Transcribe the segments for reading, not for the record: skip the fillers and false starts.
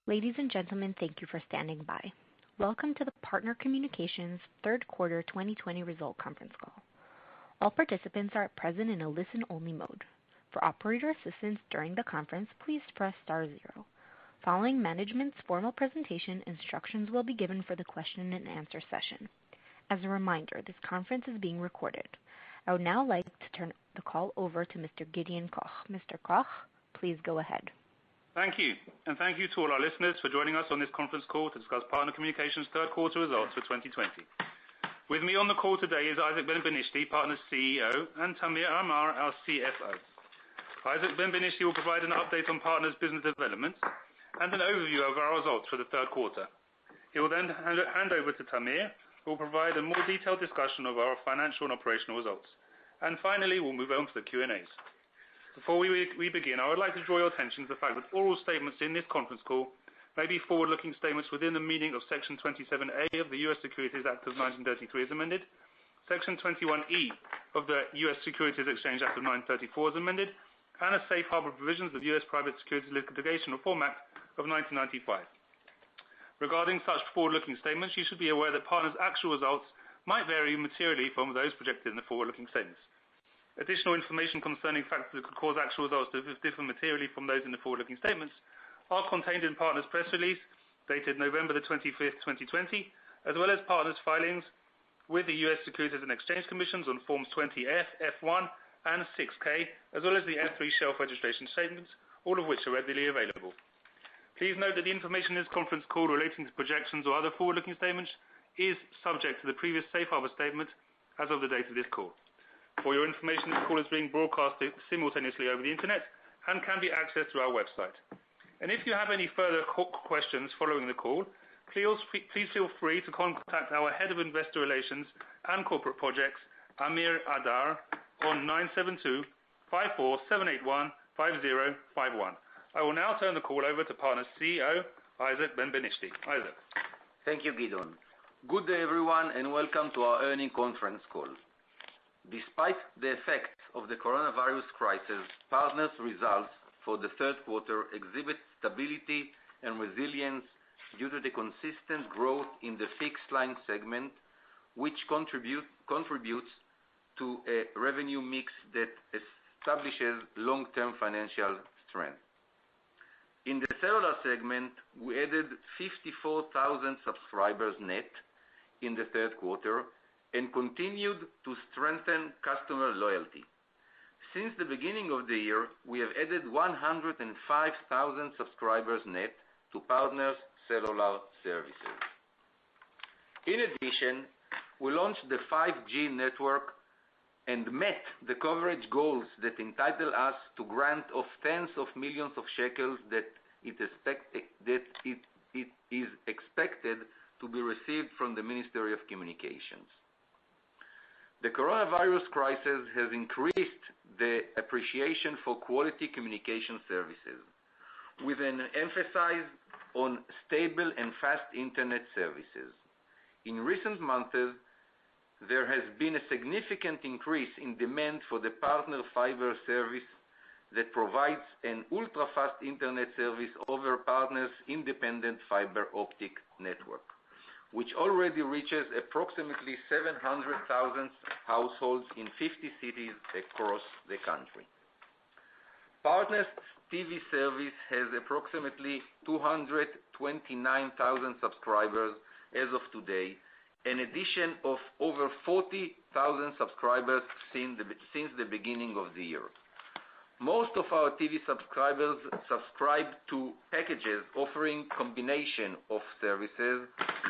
Ladies and gentlemen, thank you for standing by. Welcome to the Partner Communications third quarter 2020 result conference call. All participants are at present in a listen-only mode. For operator assistance during the conference, please press star zero. Following management's formal presentation, instructions will be given for the question and answer session. As a reminder, this conference is being recorded. I would now like to turn the call over to Mr. Gideon Koch. Mr. Koch, please go ahead. Thank you, and thank you to all our listeners for joining us on this conference call to discuss Partner Communications' third quarter results for 2020. With me on the call today is Isaac Ben-Benishti, Partner's CEO, and Tamir Amar, our CFO. Isaac Ben-Benishti will provide an update on Partner's business development and an overview of our results for the third quarter. He will then hand over to Tamir, who will provide a more detailed discussion of our financial and operational results. And finally, we'll move on to the Q&As. Before we begin, I would like to draw your attention to the fact that oral statements in this conference call may be forward-looking statements within the meaning of Section 27A of the U.S. Securities Act of 1933 as amended, Section 21E of the U.S. Securities Exchange Act of 1934 as amended, and the safe harbor provisions of the U.S. Private Securities Litigation Reform Act of 1995. Regarding such forward-looking statements, you should be aware that Partner's actual results might vary materially from those projected in the forward-looking statements. Additional information concerning factors that could cause actual results to differ materially from those in the forward-looking statements are contained in Partner's press release dated November the 25th, 2020, as well as Partner's filings with the U.S. Securities and Exchange Commission on Forms 20-F, F1, and 6K, as well as the F3 shelf registration statements, all of which are readily available. Please note that the information in this conference call relating to projections or other forward-looking statements is subject to the previous safe harbor statement as of the date of this call. For your information, this call is being broadcast simultaneously over the internet and can be accessed through our website. And if you have any further questions following the call, please feel free to contact our Head of Investor Relations and Corporate Projects, Amir Adar, on 972-54781-5051. I will now turn the call over to Partner's CEO, Isaac Ben-Benishti. Isaac. Thank you, Gideon. Good day, everyone, and welcome to our earnings conference call. Despite the effects of the coronavirus crisis, Partner's results for the third quarter exhibit stability and resilience due to the consistent growth in the fixed line segment, which contributes to a revenue mix that establishes long-term financial strength. In the cellular segment, we added 54,000 subscribers net in the third quarter and continued to strengthen customer loyalty. Since the beginning of the year, we have added 105,000 subscribers net to Partner's cellular services. In addition, we launched the 5G network and met the coverage goals that entitle us to grant of tens of millions of shekels that it is expected to be received from the Ministry of Communications. The coronavirus crisis has increased the appreciation for quality communication services, with an emphasis on stable and fast internet services. In recent months, there has been a significant increase in demand for the Partner fiber service that provides an ultra-fast internet service over Partner's independent fiber optic network, which already reaches approximately 700,000 households in 50 cities across the country. Partner's TV service has approximately 229,000 subscribers as of today, an addition of over 40,000 subscribers since the beginning of the year. Most of our TV subscribers subscribe to packages offering combination of services,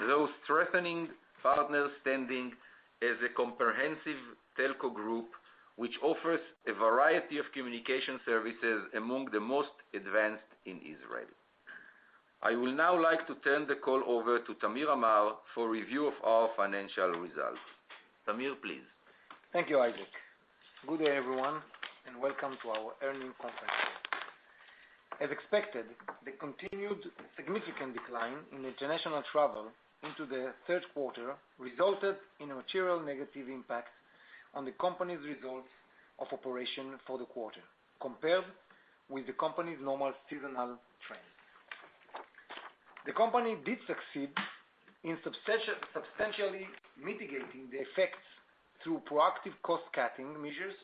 thus strengthening Partner's standing as a comprehensive telco group which offers a variety of communication services among the most advanced in Israel. I will now like to turn the call over to Tamir Amar for review of our financial results. Tamir, please. Thank you, Isaac. Good day, everyone, and welcome to our earnings conference call. As expected, the continued significant decline in international travel into the third quarter resulted in a material negative impact on the company's results of operation for the quarter, compared with the company's normal seasonal trends. The company did succeed in substantially mitigating the effects through proactive cost-cutting measures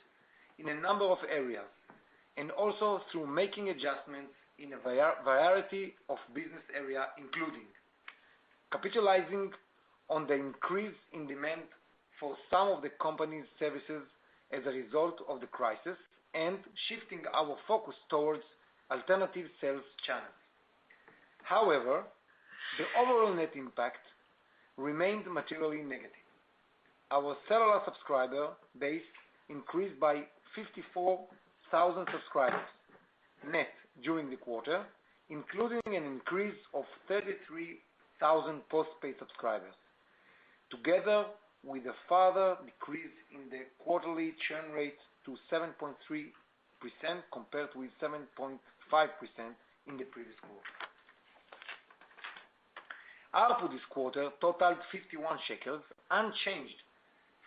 in a number of areas, and also through making adjustments in a variety of business areas, including capitalizing on the increase in demand for some of the company's services as a result of the crisis, and shifting our focus towards alternative sales channels. However, the overall net impact remained materially negative. Our cellular subscriber base increased by 54,000 subscribers net during the quarter, including an increase of 33,000 postpaid subscribers, together with a further decrease in the quarterly churn rate to 7.3% compared with 7.5% in the previous quarter. ARPU this quarter totaled 51 shekels, unchanged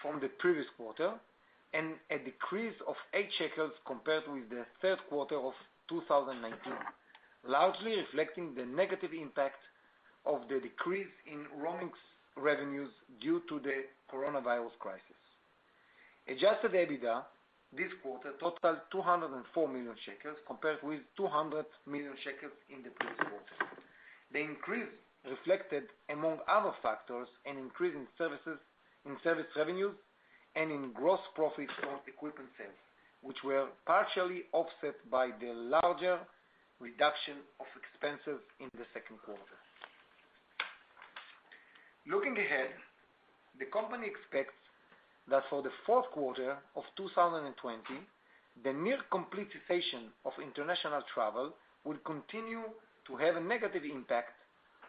from the previous quarter, and a decrease of 8 shekels compared with the third quarter of 2019, largely reflecting the negative impact of the decrease in roaming revenues due to the coronavirus crisis. Adjusted EBITDA this quarter totaled 204 million shekels compared with 200 million shekels in the previous quarter. The increase reflected, among other factors, an increase in service revenues and in gross profit from equipment sales, which were partially offset by the larger reduction of expenses in the second quarter. Looking ahead, the company expects that for the fourth quarter of 2020, the near complete cessation of international travel will continue to have a negative impact,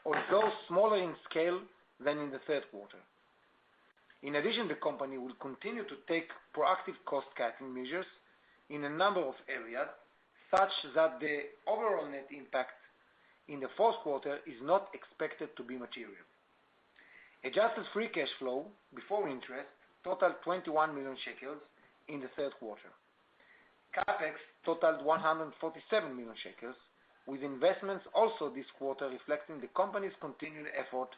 although smaller in scale than in the third quarter. In addition, the company will continue to take proactive cost-cutting measures in a number of areas, such that the overall net impact in the fourth quarter is not expected to be material. Adjusted free cash flow before interest totaled 21 million shekels in the third quarter. CapEx totaled 147 million shekels, with investments also this quarter reflecting the company's continued effort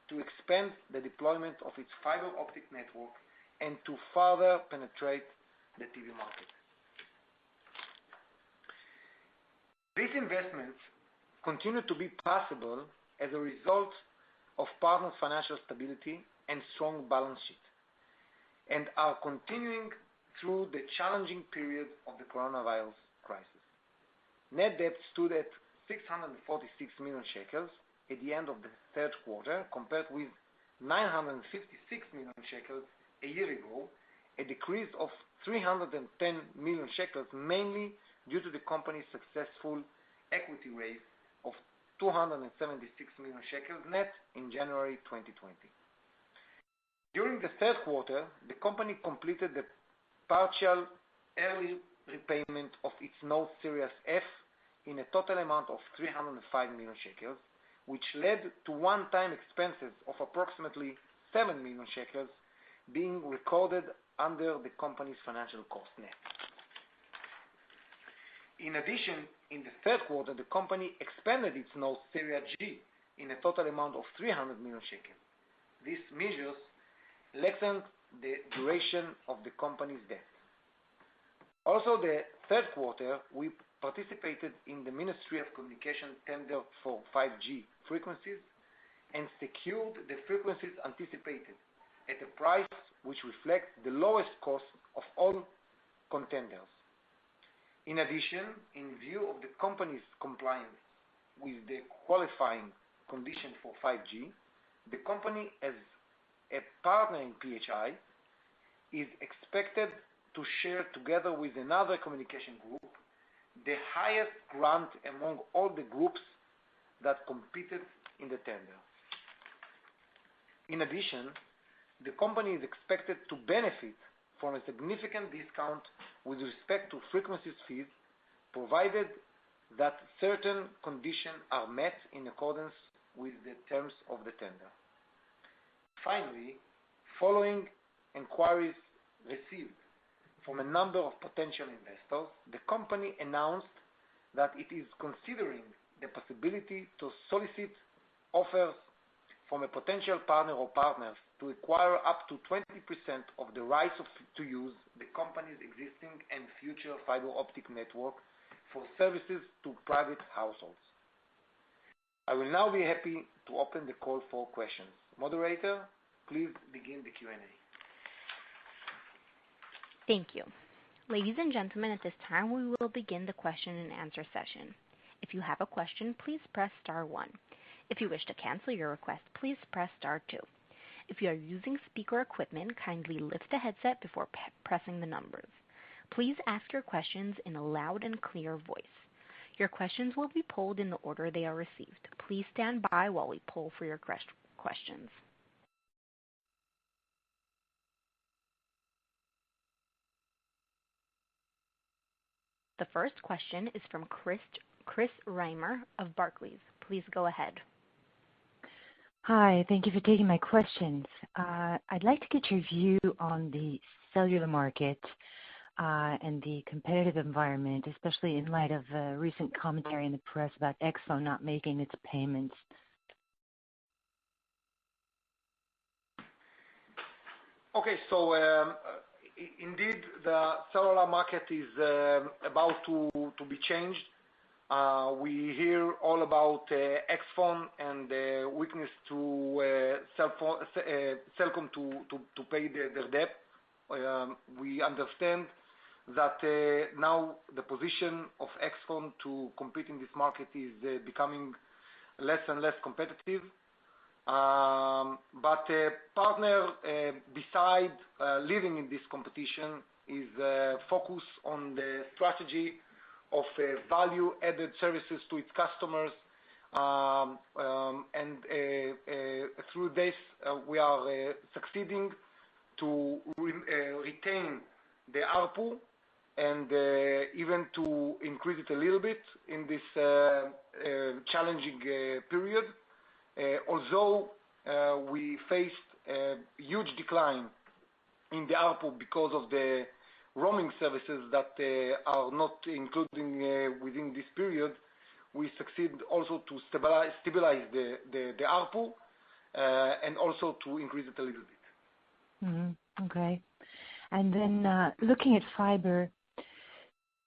to expand the deployment of its fiber optic network and to further penetrate the TV market. These investments continue to be possible as a result of Partner's financial stability and strong balance sheet, and are continuing through the challenging period of the coronavirus crisis. Net debt stood at 646 million shekels at the end of the third quarter, compared with 956 million shekels a year ago, a decrease of 310 million shekels, mainly due to the company's successful equity raise of 276 million shekels net in January 2020. During the third quarter, the company completed the partial early repayment of its note Series F in a total amount of 305 million shekels, which led to one-time expenses of approximately 7 million shekels being recorded under the company's financial cost net. In addition, in the third quarter, the company expanded its note Series G in a total amount of 300 million shekels. These measures lengthened the duration of the company's debt. Also, the third quarter, we participated in the Ministry of Communication tender for 5G frequencies and secured the frequencies anticipated at a price which reflects the lowest cost of all contenders. In addition, in view of the company's compliance with the qualifying condition for 5G, the company, as a partner in PHI, is expected to share, together with another communication group, the highest grant among all the groups that competed in the tender. In addition, the company is expected to benefit from a significant discount with respect to frequencies fees, provided that certain conditions are met in accordance with the terms of the tender. Finally, following inquiries received from a number of potential investors, the company announced that it is considering the possibility to solicit offers from a potential partner or partners to acquire up to 20% of the rights to use the company's existing and future fiber optic network for services to private households. I will now be happy to open the call for questions. Moderator, please begin the Q&A. Thank you. Ladies and gentlemen, at this time we will begin the question and answer session. If you have a question, please press star 1. If you wish to cancel your request, please press star 2. If you are using speaker equipment, kindly lift the headset before pressing the numbers. Please ask your questions in a loud and clear voice. Your questions will be polled in the order they are received. Please stand by while we poll for your questions. The first question is from Chris Reimer of Barclays. Please go ahead. Hi, thank you for taking my questions. I'd like to get your view on the cellular market and the competitive environment, especially in light of recent commentary in the press about Exxon not making its payments. Okay, so indeed the cellular market is about to be changed. We hear all about Exxon and the weakness to Cellcom to pay their debt. We understand that now the position of Exxon to compete in this market is becoming less and less competitive. But partner beside living in this competition is focus on the strategy of value-added services to its customers, and through this we are succeeding to retain the ARPU and even to increase it a little bit in this challenging period. Although we faced a huge decline in the ARPU because of the roaming services that are not including within this period, we succeed also to stabilize the ARPU and also to increase it a little bit. Mm-hmm. Okay. And then looking at fiber,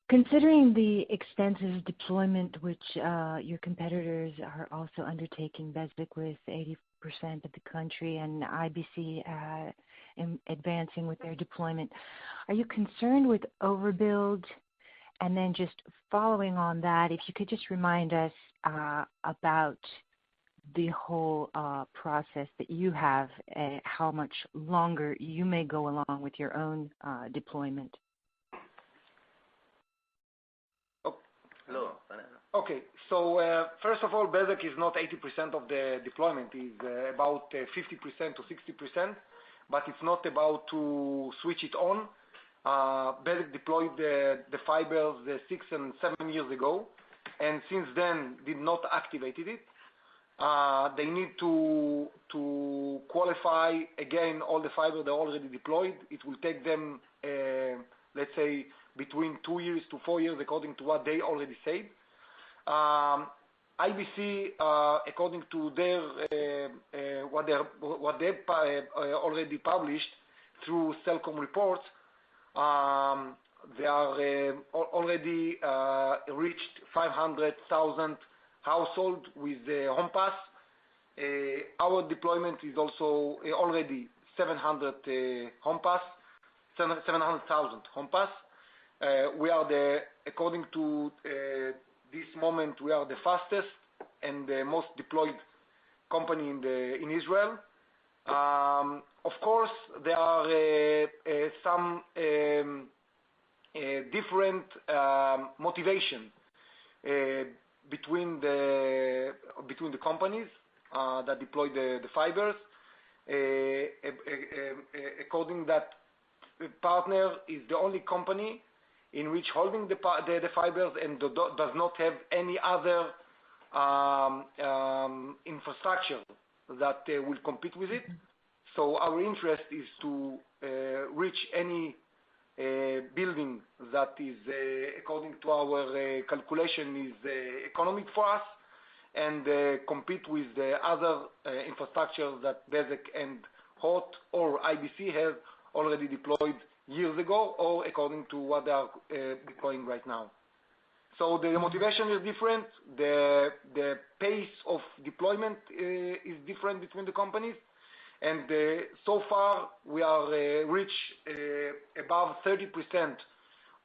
considering the extensive deployment which your competitors are also undertaking, Bezeq with 80% of the country and IBC advancing with their deployment, are you concerned with overbuild? And then just following on that, if you could just remind us about the whole process that you have, how much longer you may go along with your own deployment. Okay, so first of all, Bezeq is not 80% of the deployment, is about 50% to 60%, but it's not about to switch it on. Bezeq deployed the fibers 6 and 7 years ago, and since then did not activate it. They need to qualify again all the fiber they already deployed. It will take them, let's say, between 2 years to 4 years, according to what they already said. IBC, according to their what they've already published through Cellcom reports, they are already reached 500,000 households with the home pass. Our deployment is also already 700,000 home pass. We are according to this moment, we are the fastest and the most deployed company in Israel. Of course, there are some different motivation between the companies that deploy the fibers. According that partner is the only company in which holding the fibers and does not have any other infrastructure that will compete with it. So our interest is to reach any building that is, according to our calculation, is economic for us, and compete with the other infrastructures that Bezeq and HOT or IBC have already deployed years ago, or according to what they are deploying right now. So the motivation is different. The pace of deployment is different between the companies. And so far, we are reached above 30%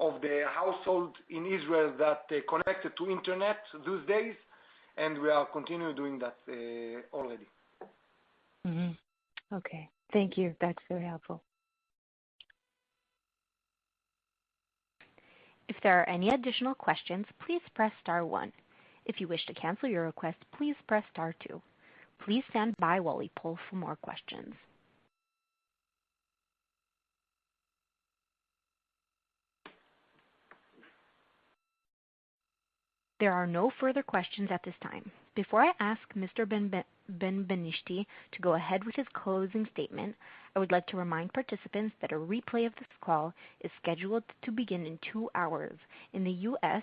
of the household in Israel that connected to internet these days, and we are continuing doing that already. Mm-hmm. Okay, thank you. That's very helpful. If there are any additional questions, please press star 1. If you wish to cancel your request, please press star 2. Please stand by while we poll for more questions. There are no further questions at this time. Before I ask Mr. Ben-Benishti to go ahead with his closing statement, I would like to remind participants that a replay of this call is scheduled to begin in 2 hours. In the U.S.,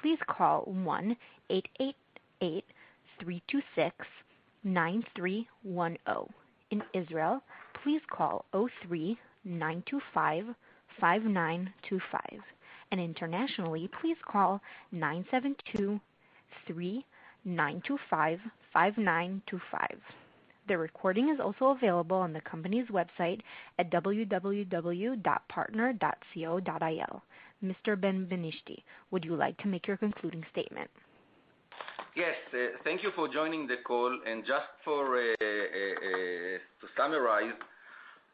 please call 1-888-326-9310. In Israel, please call 03-925-5925. And internationally, please call 972-3-925-5925. The recording is also available on the company's website at www.partner.co.il. Mr. Ben-Benishti, would you like to make your concluding statement? Yes, thank you for joining the call. And just to summarize,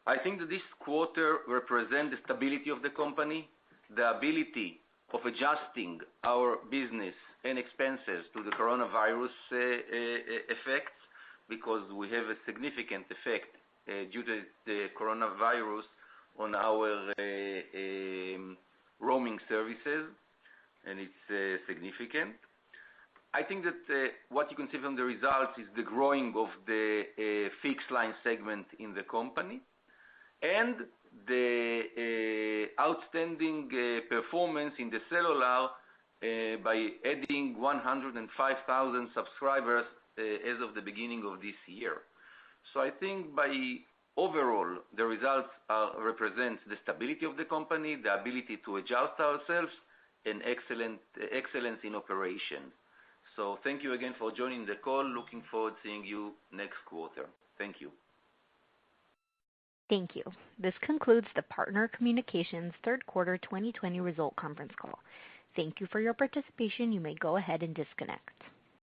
I think that this quarter represents the stability of the company, the ability of adjusting our business and expenses to the coronavirus effects, because we have a significant effect due to the coronavirus on our roaming services, and it's significant. I think that what you can see from the results is the growing of the fixed line segment in the company, and the outstanding performance in the cellular by adding 105,000 subscribers as of the beginning of this year. So I think by overall, the results represent the stability of the company, the ability to adjust ourselves, and excellence in operation. So thank you again for joining the call. Looking forward to seeing you next quarter. Thank you. Thank you. This concludes the Partner Communications third quarter 2020 result conference call. Thank you for your participation. You may go ahead and disconnect.